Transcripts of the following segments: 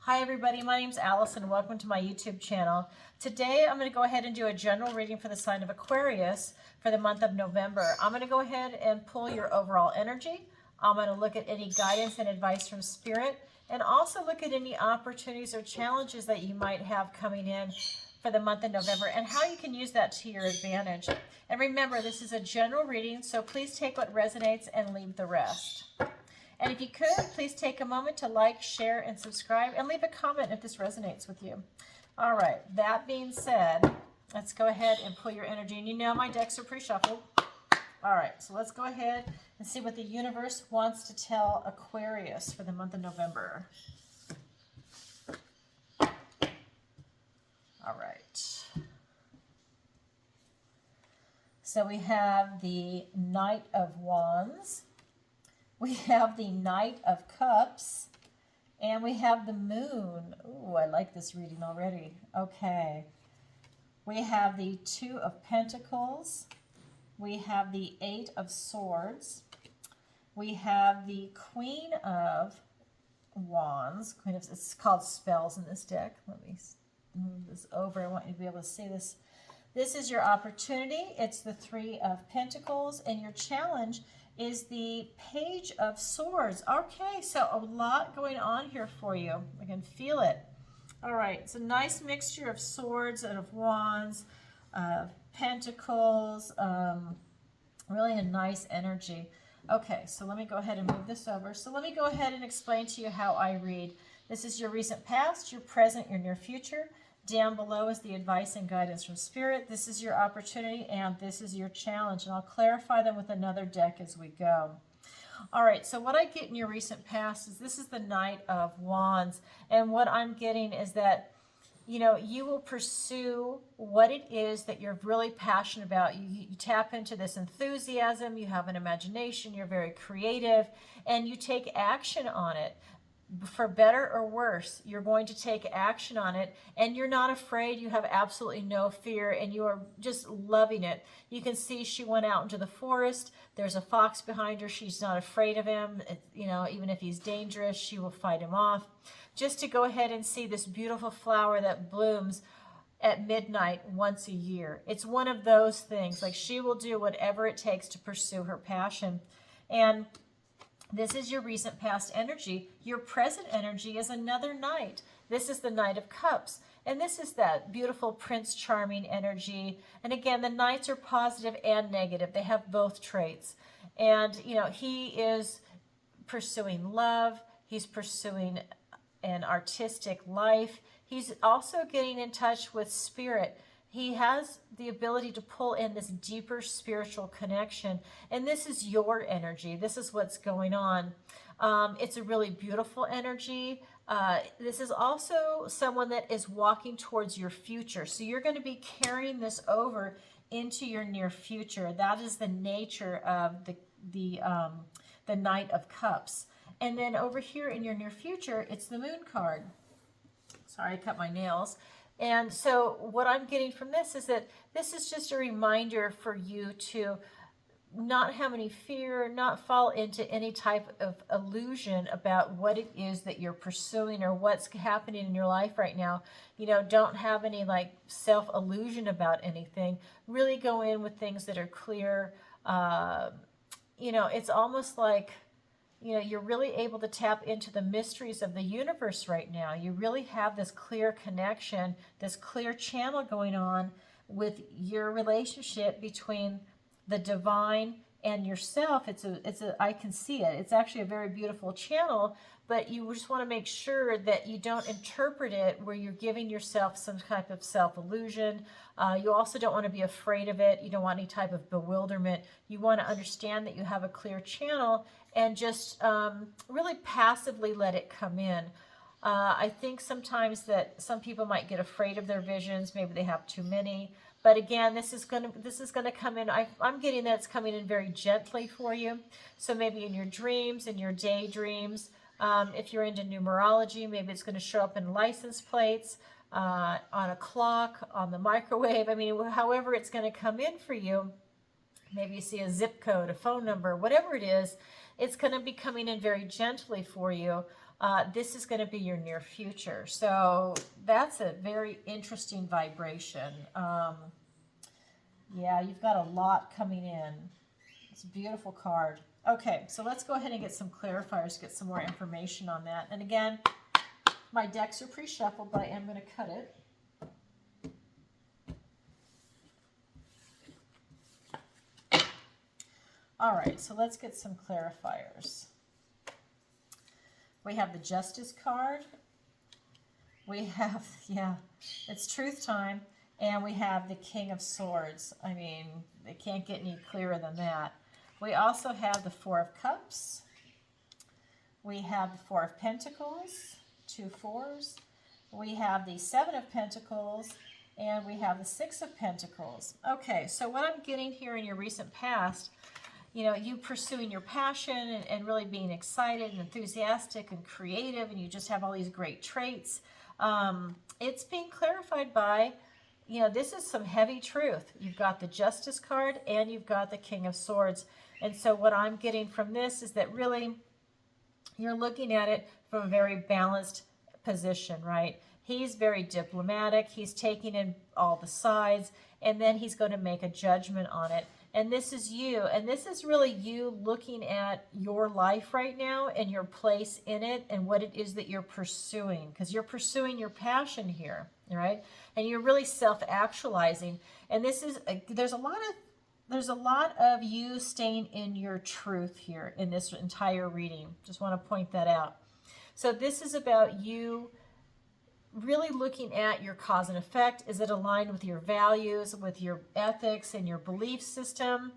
Hi everybody, my name's Alice and welcome to my YouTube channel. Today I'm going to go ahead and do a general reading for the sign of Aquarius for the month of November. I'm going to go ahead and pull your overall energy. I'm going to look at any guidance and advice from Spirit and also look at any opportunities or challenges that you might have coming in for the month of November and how you can use that to your advantage. And remember, this is a general reading, so please take what resonates and leave the rest. And if you could, please take a moment to like, share, and subscribe, and leave a comment if this resonates with you. All right, that being said, let's go ahead and pull your energy. And you know my decks are pre-shuffled. All right, so let's go ahead and see what the universe wants to tell Aquarius for the month of November. All right. So we have the Knight of Wands. We have the Knight of Cups, and we have the Moon. Ooh, I like this reading already. Okay. We have the Two of Pentacles. We have the Eight of Swords. We have the Queen of Wands. It's called Spells in this deck. Let me move this over. I want you to be able to see this. This is your opportunity. It's the Three of Pentacles, and your challenge is the Page of Swords. Okay, so a lot going on here for you. I can feel it. All right, it's a nice mixture of swords and of wands, pentacles, really a nice energy. Okay, so let me go ahead and move this over. So let me go ahead and explain to you how I read. This is your recent past, your present, your near future. Down below is the advice and guidance from Spirit. This is your opportunity and this is your challenge. And I'll clarify them with another deck as we go. All right, so what I get in your recent past is this is the Knight of Wands. And what I'm getting is that, you know, you will pursue what it is that you're really passionate about. You tap into this enthusiasm, you have an imagination, you're very creative, and you take action on it. For better or worse, you're going to take action on it, and you're not afraid. You have absolutely no fear, and you are just loving it. You can see she went out into the forest. There's a fox behind her. She's not afraid of him. You know, even if he's dangerous, she will fight him off. Just to go ahead and see this beautiful flower that blooms at midnight once a year. It's one of those things. Like, she will do whatever it takes to pursue her passion. And this is your recent past energy. Your present energy is another knight. This is the Knight of Cups. And this is that beautiful Prince Charming energy. And again, the knights are positive and negative. They have both traits. And, you know, he is pursuing love. He's pursuing an artistic life. He's also getting in touch with Spirit. He has the ability to pull in this deeper spiritual connection. And this is your energy. This is what's going on. It's a really beautiful energy. This is also someone that is walking towards your future. So you're going to be carrying this over into your near future. That is the nature of the Knight of Cups. And then over here in your near future, it's the Moon card. Sorry, I cut my nails. And so what I'm getting from this is that this is just a reminder for you to not have any fear, not fall into any type of illusion about what it is that you're pursuing or what's happening in your life right now. You know, don't have any like self-illusion about anything. Really go in with things that are clear. You know, it's almost like, you know, you're really able to tap into the mysteries of the universe right now. You really have this clear connection, this clear channel going on with your relationship between the divine and yourself. I can see it. It's actually a very beautiful channel, but you just want to make sure that you don't interpret it where you're giving yourself some type of self-illusion. You also don't want to be afraid of it. You don't want any type of bewilderment. You want to understand that you have a clear channel and just really passively let it come in. I think sometimes that some people might get afraid of their visions. Maybe they have too many. But again, this is gonna come in. I'm getting that it's coming in very gently for you. So maybe in your dreams, in your daydreams. If you're into numerology, maybe it's going to show up in license plates, on a clock, on the microwave. I mean, however it's going to come in for you. Maybe you see a zip code, a phone number, whatever it is, it's going to be coming in very gently for you. this is going to be your near future. So that's a very interesting vibration. Yeah, you've got a lot coming in. It's a beautiful card. Okay, so let's go ahead and get some clarifiers, get some more information on that. And again, my decks are pre-shuffled, but I am going to cut it. All right, so let's get some clarifiers. We have the Justice card. We have, yeah, it's truth time. And we have the King of Swords. I mean, it can't get any clearer than that. We also have the Four of Cups. We have the Four of Pentacles, 2 fours. We have the Seven of Pentacles, and we have the Six of Pentacles. Okay, so what I'm getting here in your recent past, you know, you pursuing your passion and really being excited and enthusiastic and creative, and you just have all these great traits. It's being clarified by, you know, this is some heavy truth. You've got the Justice card and you've got the King of Swords. And so what I'm getting from this is that really you're looking at it from a very balanced position, right? He's very diplomatic. He's taking in all the sides, and then he's going to make a judgment on it. And this is you, and this is really you looking at your life right now and your place in it and what it is that you're pursuing, because you're pursuing your passion here, right? And you're really self-actualizing. And this is there's a lot of you staying in your truth here in this entire reading. Just want to point that out. So this is about you really looking at your cause and effect. Is it aligned with your values, with your ethics and your belief system?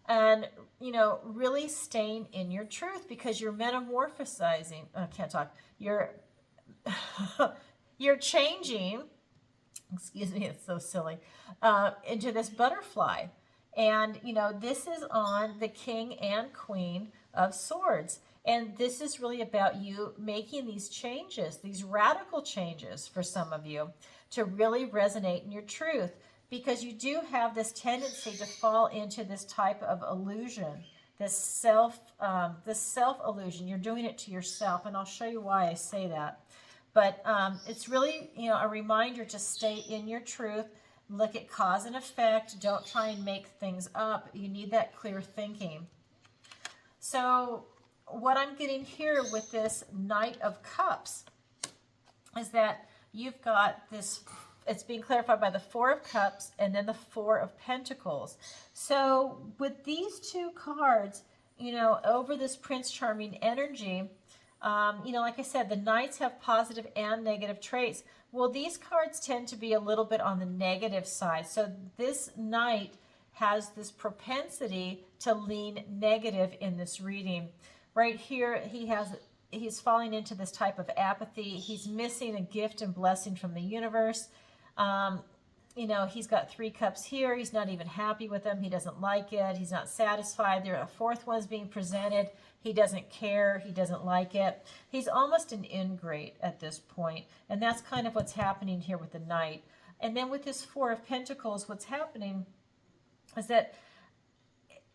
And, you know, really staying in your truth, because you're metamorphosizing. I can't talk. You're changing, excuse me, it's so silly, into this butterfly. And, you know, this is on the King and Queen of Swords. And this is really about you making these changes, these radical changes for some of you, to really resonate in your truth, because you do have this tendency to fall into this type of illusion, this self illusion. You're doing it to yourself, and I'll show you why I say that. But it's really, you know, a reminder to stay in your truth. Look at cause and effect. Don't try and make things up. You need that clear thinking. So what I'm getting here with this Knight of Cups is that you've got this, it's being clarified by the Four of Cups and then the Four of Pentacles. So with these two cards, you know, over this Prince Charming energy, you know, like I said, the Knights have positive and negative traits. Well, these cards tend to be a little bit on the negative side. So this Knight has this propensity to lean negative in this reading. Right here, he's falling into this type of apathy. He's missing a gift and blessing from the universe. You know, he's got 3 cups here. He's not even happy with them. He doesn't like it. He's not satisfied. There, a 4th one's being presented. He doesn't care. He doesn't like it. He's almost an ingrate at this point. And that's kind of what's happening here with the Knight. And then with this Four of Pentacles, what's happening is that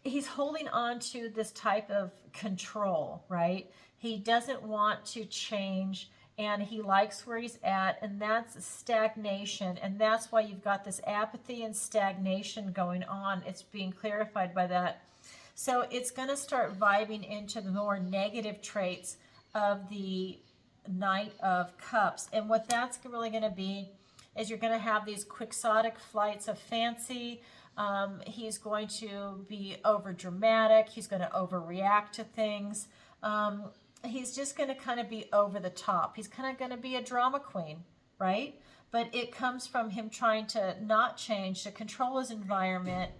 he's holding on to this type of control, right? He doesn't want to change, and he likes where he's at, and that's stagnation. And that's why you've got this apathy and stagnation going on. It's being clarified by that. So it's going to start vibing into the more negative traits of the Knight of Cups. And what that's really going to be is you're going to have these quixotic flights of fancy. He's going to be over dramatic. He's going to overreact to things. He's just going to kind of be over the top. He's kind of going to be a drama queen, right? But it comes from him trying to not change, to control his environment,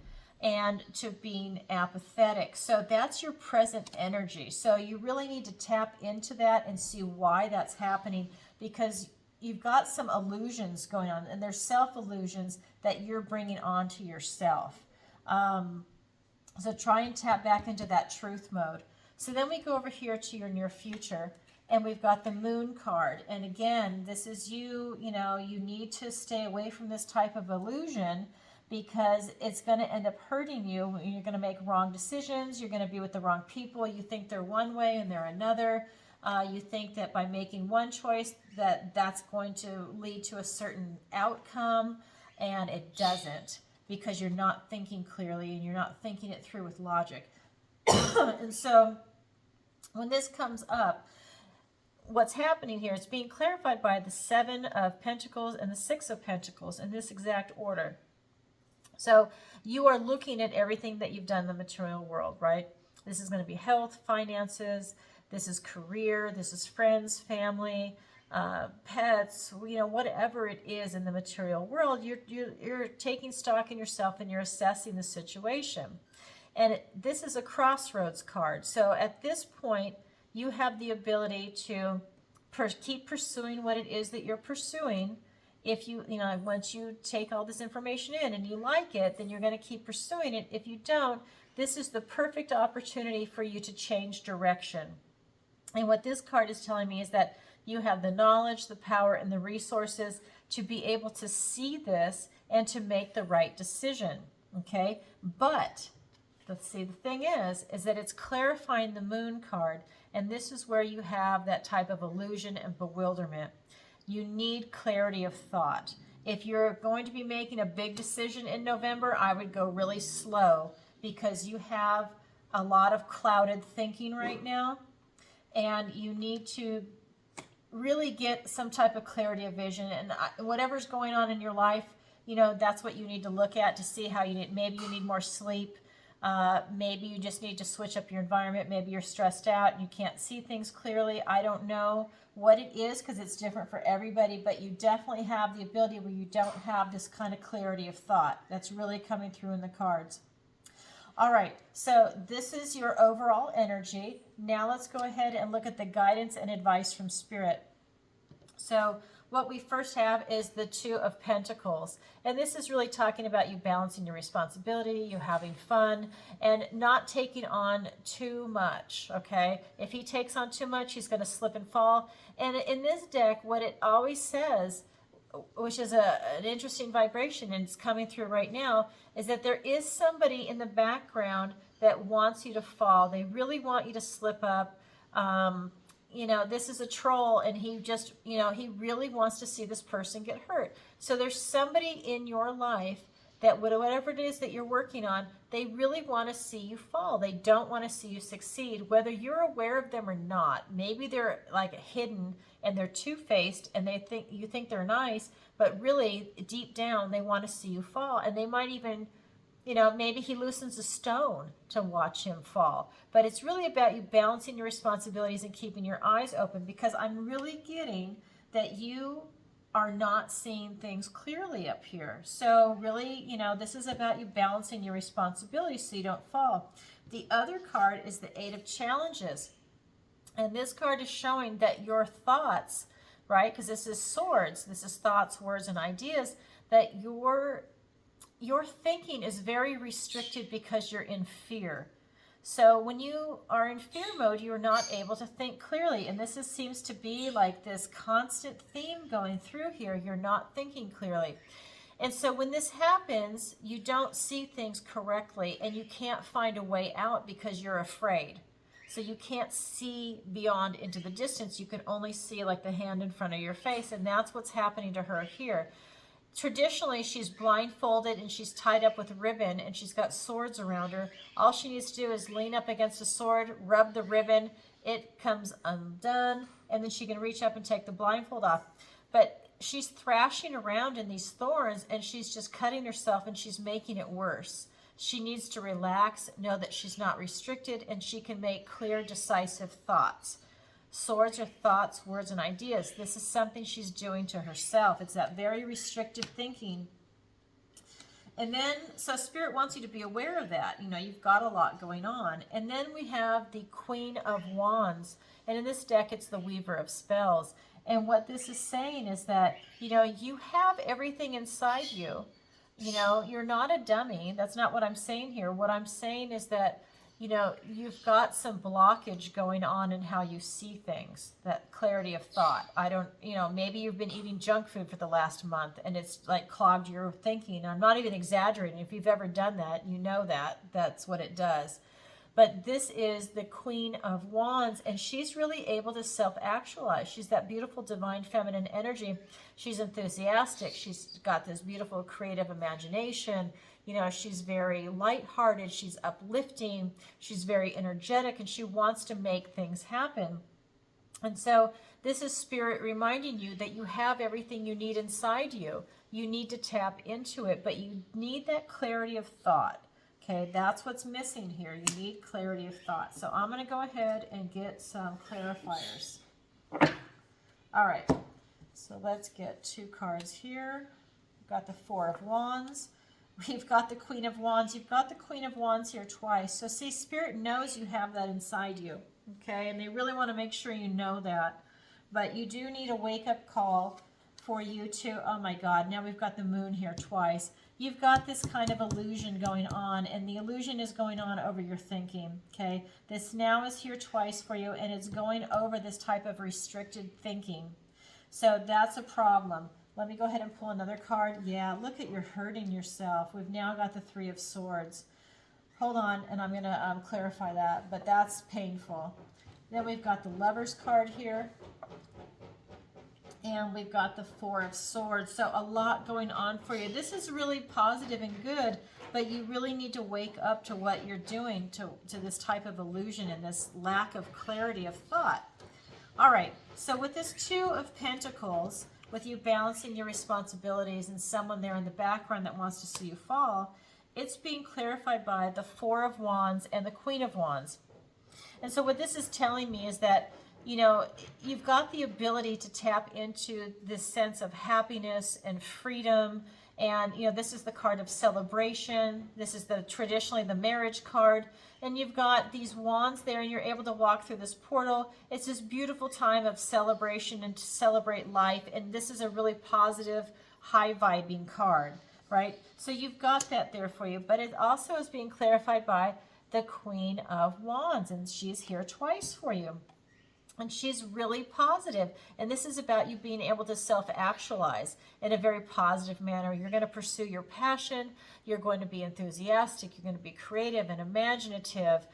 and to being apathetic. So that's your present energy. So you really need to tap into that and see why that's happening, because you've got some illusions going on, and there's self-illusions that you're bringing onto yourself. So try and tap back into that truth mode. So then we go over here to your near future, and we've got the Moon card. And again, this is you, you know, you need to stay away from this type of illusion, because it's going to end up hurting you. You're going to make wrong decisions. You're going to be with the wrong people. You think they're one way and they're another. You think that by making one choice that that's going to lead to a certain outcome, and it doesn't, because you're not thinking clearly and you're not thinking it through with logic. And so when this comes up, what's happening here is being clarified by the Seven of Pentacles and the Six of Pentacles in this exact order. So you are looking at everything that you've done in the material world, right? This is going to be health, finances, this is career, this is friends, family, pets, whatever it is in the material world. You're taking stock in yourself and you're assessing the situation. And this is a crossroads card. So at this point, you have the ability to keep pursuing what it is that you're pursuing. If once you take all this information in and you like it, then you're going to keep pursuing it. If you don't, this is the perfect opportunity for you to change direction. And what this card is telling me is that you have the knowledge, the power, and the resources to be able to see this and to make the right decision. Okay? But let's see, the thing is that it's clarifying the Moon card, and this is where you have that type of illusion and bewilderment. You need clarity of thought. If you're going to be making a big decision in November, I would go really slow, because you have a lot of clouded thinking right now, and you need to really get some type of clarity of vision. And whatever's going on in your life, that's what you need to look at to see how maybe you need more sleep. Maybe you just need to switch up your environment. Maybe you're stressed out and you can't see things clearly. I don't know what it is, because it's different for everybody, but you definitely have the ability where you don't have this kind of clarity of thought. That's really coming through in the cards. All right, so this is your overall energy. Now let's go ahead and look at the guidance and advice from Spirit. So what we first have is the Two of Pentacles. And this is really talking about you balancing your responsibility, you having fun, and not taking on too much, okay? If he takes on too much, he's going to slip and fall. And in this deck, what it always says, which is an interesting vibration, and it's coming through right now, is that there is somebody in the background that wants you to fall. They really want you to slip up. This is a troll, and he just, he really wants to see this person get hurt. So there's somebody in your life that whatever it is that you're working on, they really want to see you fall. They don't want to see you succeed, whether you're aware of them or not. Maybe they're like hidden and they're two-faced, and you think they're nice, but really deep down they want to see you fall. And they might even, maybe he loosens a stone to watch him fall. But it's really about you balancing your responsibilities and keeping your eyes open, because I'm really getting that you are not seeing things clearly up here. So really, this is about you balancing your responsibilities so you don't fall. The other card is the Eight of Challenges. And this card is showing that your thoughts, right, because this is swords, this is thoughts, words, and ideas, that your thinking is very restricted because you're in fear. So when you are in fear mode, you're not able to think clearly. And this seems to be like this constant theme going through here. You're not thinking clearly. And so when this happens, you don't see things correctly, and you can't find a way out because you're afraid. So you can't see beyond into the distance. You can only see like the hand in front of your face. And that's what's happening to her here. Traditionally, she's blindfolded and she's tied up with ribbon, and she's got swords around her. All she needs to do is lean up against a sword, rub the ribbon, it comes undone, and then she can reach up and take the blindfold off. But she's thrashing around in these thorns, and she's just cutting herself, and she's making it worse. She needs to relax, know that she's not restricted, and she can make clear, decisive thoughts. Swords are thoughts, words, and ideas. This is something she's doing to herself. It's that very restrictive thinking. And then, so Spirit wants you to be aware of that. You've got a lot going on. And then we have the Queen of Wands. And in this deck, it's the Weaver of Spells. And what this is saying is that, you have everything inside you. You're not a dummy. That's not what I'm saying here. What I'm saying is that, you've got some blockage going on in how you see things, that clarity of thought. Maybe you've been eating junk food for the last month, and it's like clogged your thinking. I'm not even exaggerating. If you've ever done that, you know that. That's what it does. But this is the Queen of Wands, and she's really able to self-actualize. She's that beautiful divine feminine energy. She's enthusiastic. She's got this beautiful creative imagination. You know, she's very lighthearted. She's uplifting. She's very energetic, and she wants to make things happen. And so this is Spirit reminding you that you have everything you need inside you. You need to tap into it, but you need that clarity of thought. Okay, that's what's missing here. You need clarity of thought. So I'm going to go ahead and get some clarifiers. All right, so let's get 2 cards here. We've got the 4 of Wands. We've got the Queen of Wands. You've got the Queen of Wands here twice. So see, Spirit knows you have that inside you. Okay, and they really want to make sure you know that. But you do need a wake-up call for you to, oh my God, now we've got the Moon here twice. You've got this kind of illusion going on, and the illusion is going on over your thinking, okay? This now is here twice for you, and it's going over this type of restricted thinking. So that's a problem. Let me go ahead and pull another card. Yeah, look at, you're hurting yourself. We've now got the 3 of Swords. Hold on, and I'm going to clarify that, but that's painful. Then we've got the Lover's card here. And we've got the 4 of Swords. So a lot going on for you. This is really positive and good, but you really need to wake up to what you're doing to this type of illusion and this lack of clarity of thought. All right, so with this 2 of Pentacles, with you balancing your responsibilities and someone there in the background that wants to see you fall, it's being clarified by the 4 of Wands and the Queen of Wands. And so what this is telling me is that, you know, you've got the ability to tap into this sense of happiness and freedom. And, you know, this is the card of celebration. This is traditionally the marriage card. And you've got these wands there, and you're able to walk through this portal. It's this beautiful time of celebration and to celebrate life. And this is a really positive, high-vibing card, right? So you've got that there for you. But it also is being clarified by the Queen of Wands, and she's here twice for you. And she's really positive. And this is about you being able to self-actualize in a very positive manner. You're going to pursue your passion. You're going to be enthusiastic. You're going to be creative and imaginative.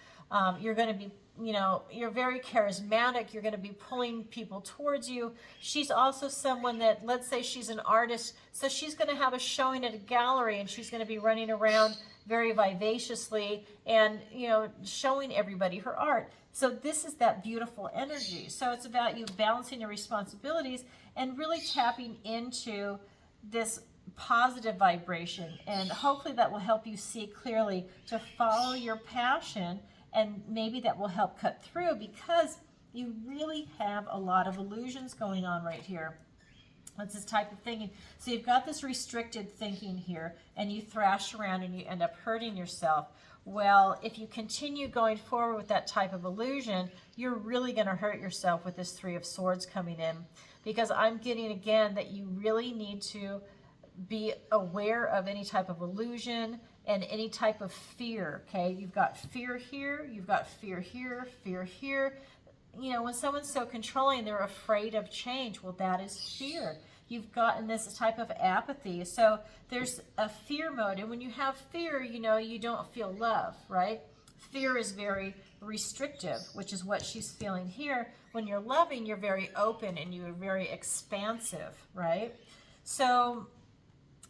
You're going to be, you know, you're very charismatic. You're going to be pulling people towards you. She's also someone that, let's say she's an artist. So she's going to have a showing at a gallery, and she's going to be running around very vivaciously and, you know, showing everybody her art. So this is that beautiful energy. So it's about you balancing your responsibilities and really tapping into this positive vibration. And hopefully that will help you see clearly to follow your passion, and maybe that will help cut through, because you really have a lot of illusions going on right here. It's this type of thinking. So you've got this restricted thinking here, and you thrash around and you end up hurting yourself. Well, if you continue going forward with that type of illusion, you're really going to hurt yourself with this 3 of Swords coming in, because I'm getting again that you really need to be aware of any type of illusion and any type of fear, okay? You've got fear here, you've got fear here, fear here. You know, when someone's so controlling, they're afraid of change. Well, that is fear. You've gotten this type of apathy. So there's a fear mode. And when you have fear, you know, you don't feel love, right? Fear is very restrictive, which is what she's feeling here. When you're loving, you're very open and you're very expansive, right? So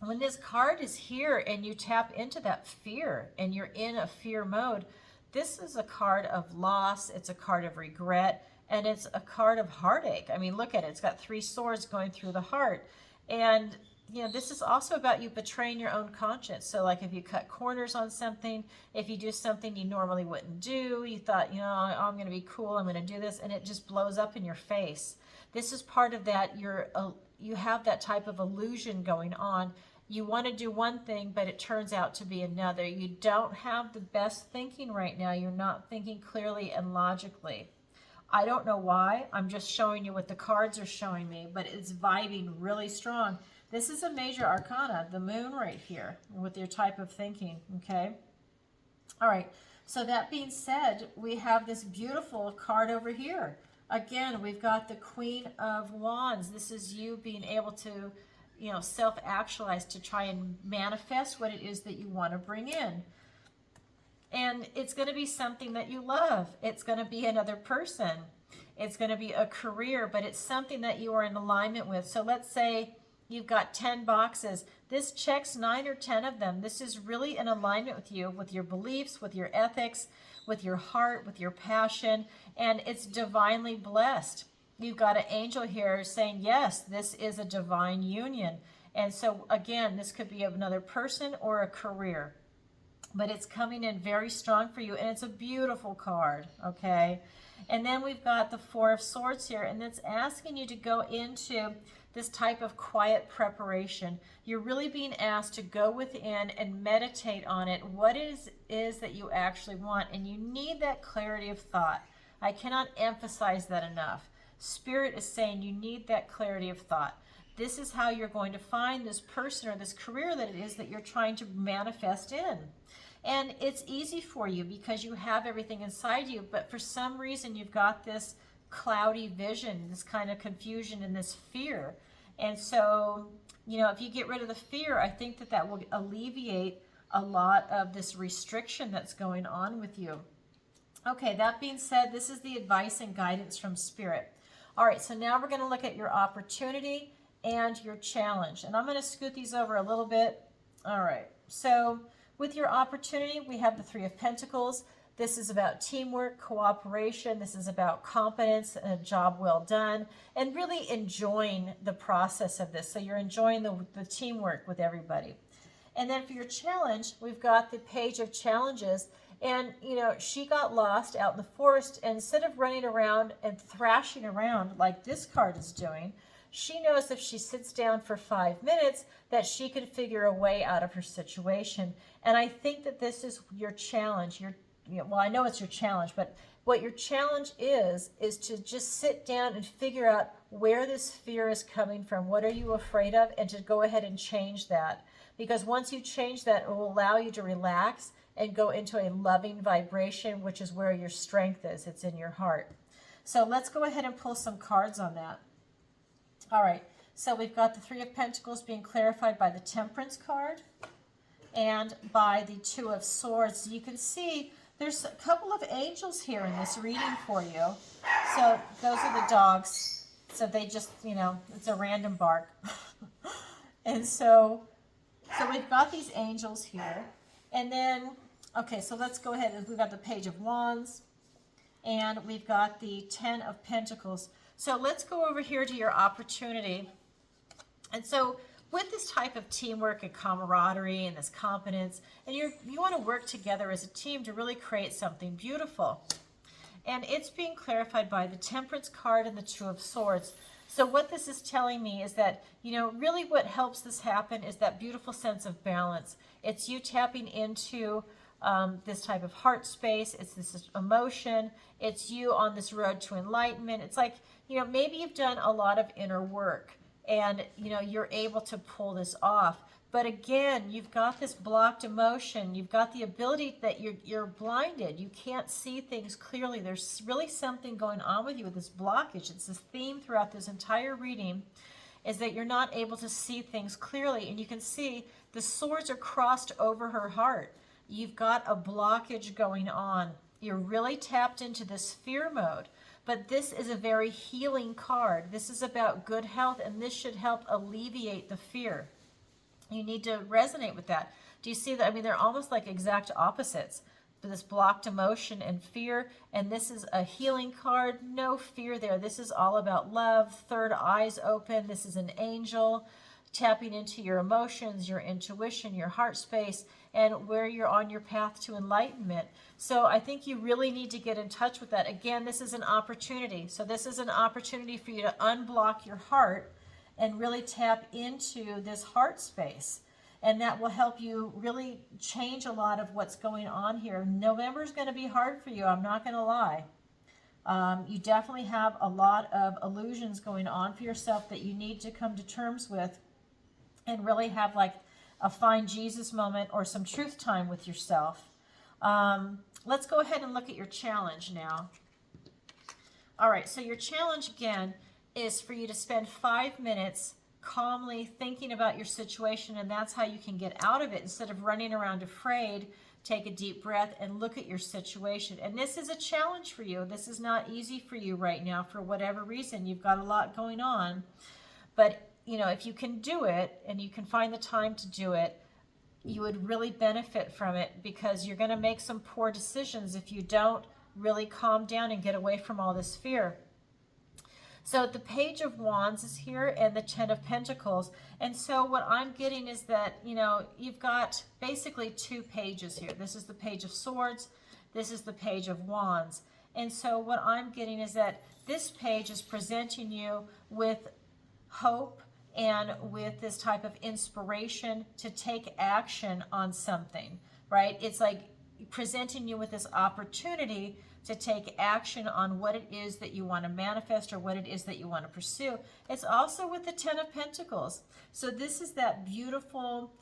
when this card is here and you tap into that fear and you're in a fear mode, this is a card of loss. It's a card of regret. And it's a card of heartache. I mean, look at it. It's got 3 swords going through the heart. And, you know, this is also about you betraying your own conscience. So, like, if you cut corners on something, if you do something you normally wouldn't do, you thought, you know, oh, I'm going to be cool, I'm going to do this, and it just blows up in your face. This is part of that. You have that type of illusion going on. You want to do one thing, but it turns out to be another. You don't have the best thinking right now. You're not thinking clearly and logically. I don't know why. I'm just showing you what the cards are showing me, but it's vibing really strong. This is a major arcana, the Moon right here, with your type of thinking, okay? All right, so that being said, we have this beautiful card over here. Again, we've got the Queen of Wands. This is you being able to, you know, self-actualize, to try and manifest what it is that you want to bring in. And it's going to be something that you love. It's going to be another person. It's going to be a career, but it's something that you are in alignment with. So let's say you've got 10 boxes. This checks 9 or 10 of them. This is really in alignment with you, with your beliefs, with your ethics, with your heart, with your passion, and it's divinely blessed. You've got an angel here saying, yes, this is a divine union. And so again, this could be another person or a career, but it's coming in very strong for you, and it's a beautiful card, okay? And then we've got the Four of Swords here, and it's asking you to go into this type of quiet preparation. You're really being asked to go within and meditate on it. What is that you actually want? And you need that clarity of thought. I cannot emphasize that enough. Spirit is saying you need that clarity of thought. This is how you're going to find this person or this career that it is that you're trying to manifest in. And it's easy for you because you have everything inside you, but for some reason you've got this cloudy vision, this kind of confusion and this fear. And so, you know, if you get rid of the fear, I think that that will alleviate a lot of this restriction that's going on with you. Okay, that being said, this is the advice and guidance from Spirit. All right, so now we're going to look at your opportunity and your challenge. And I'm going to scoot these over a little bit. All right, so with your opportunity, we have the Three of Pentacles. This is about teamwork, cooperation. This is about competence and a job well done, and really enjoying the process of this. So you're enjoying the teamwork with everybody. And then for your challenge, we've got the Page of Challenges. And, you know, she got lost out in the forest. And instead of running around and thrashing around like this card is doing, she knows if she sits down for 5 minutes that she can figure a way out of her situation. And I think that this is your challenge. Well, I know it's your challenge, but what your challenge is to just sit down and figure out where this fear is coming from. What are you afraid of? And to go ahead and change that. Because once you change that, it will allow you to relax and go into a loving vibration, which is where your strength is. It's in your heart. So let's go ahead and pull some cards on that. All right, so we've got the Three of Pentacles being clarified by the Temperance card and by the Two of Swords. So you can see there's a couple of angels here in this reading for you. So those are the dogs. So they just, you know, it's a random bark. And so we've got these angels here. And then, okay, so let's go ahead. We've got the Page of Wands. And we've got the Ten of Pentacles. So let's go over here to your opportunity. And so with this type of teamwork and camaraderie and this competence, and you want to work together as a team to really create something beautiful. And it's being clarified by the Temperance card and the Two of Swords. So what this is telling me is that, you know, really what helps this happen is that beautiful sense of balance. It's you tapping into this type of heart space. It's this emotion. It's you on this road to enlightenment. It's like, you know, maybe you've done a lot of inner work and, you know, you're able to pull this off. But again, you've got this blocked emotion. You've got the ability that you're blinded. You can't see things clearly. There's really something going on with you with this blockage. It's this theme throughout this entire reading is that you're not able to see things clearly. And you can see the swords are crossed over her heart. You've got a blockage going on. You're really tapped into this fear mode. But this is a very healing card. This is about good health, and this should help alleviate the fear. You need to resonate with that. Do you see that? I mean, they're almost like exact opposites. This blocked emotion and fear, and this is a healing card. No fear there. This is all about love, third eyes open. This is an angel tapping into your emotions, your intuition, your heart space, and where you're on your path to enlightenment. So I think you really need to get in touch with that. Again, this is an opportunity. So this is an opportunity for you to unblock your heart and really tap into this heart space. And that will help you really change a lot of what's going on here. November is going to be hard for you. I'm not going to lie. You definitely have a lot of illusions going on for yourself that you need to come to terms with and really have like a find Jesus moment or some truth time with yourself. Let's go ahead and look at your challenge now. All right, so your challenge again is for you to spend 5 minutes calmly thinking about your situation, and that's how you can get out of it instead of running around afraid take a deep breath, and look at your situation. And this is a challenge for you. This is not easy for you right now for whatever reason. You've got a lot going on. But, you know, if you can do it and you can find the time to do it, you would really benefit from it, because you're going to make some poor decisions if you don't really calm down and get away from all this fear. So the Page of Wands is here and the Ten of Pentacles. And so what I'm getting is that, you know, you've got basically two pages here. This is the Page of Swords. This is the Page of Wands. And so what I'm getting is that this page is presenting you with hope and with this type of inspiration to take action on something, right? It's like presenting you with this opportunity to take action on what it is that you want to manifest or what it is that you want to pursue. It's also with the Ten of Pentacles. So this is that beautiful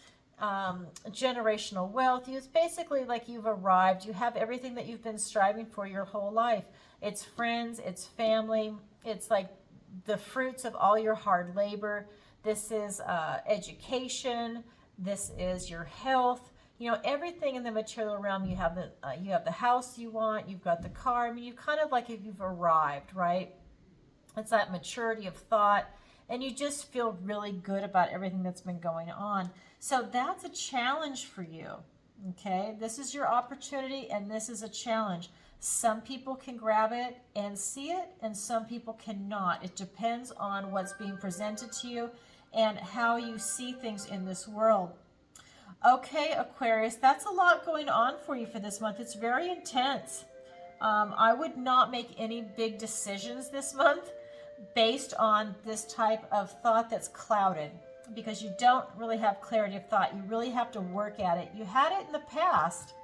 generational wealth. It's basically like you've arrived. You have everything that you've been striving for your whole life. It's friends, it's family, it's like the fruits of all your hard labor. This is education. This is your health. You know, everything in the material realm. You have the house you want. You've got the car. I mean, you kind of like you've arrived, right? It's that maturity of thought, and you just feel really good about everything that's been going on. So that's a challenge for you. Okay, this is your opportunity, and this is a challenge. Some people can grab it and see it, and some people cannot. It depends on what's being presented to you and how you see things in this world. Okay, Aquarius, that's a lot going on for you for this month. It's very intense. I would not make any big decisions this month based on this type of thought that's clouded, because you don't really have clarity of thought. You really have to work at it. You had it in the past,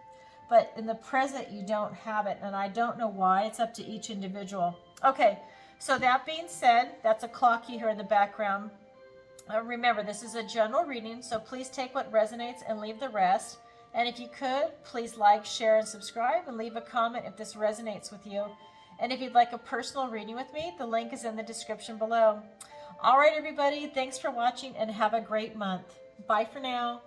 but in the present you don't have it, and I don't know why. It's up to each individual. Okay, so that being said, that's a clocky here in the background. Remember, this is a general reading, so please take what resonates and leave the rest. And if you could, please like, share, and subscribe, and leave a comment if this resonates with you. And if you'd like a personal reading with me, the link is in the description below. All right, everybody, thanks for watching, and have a great month. Bye for now.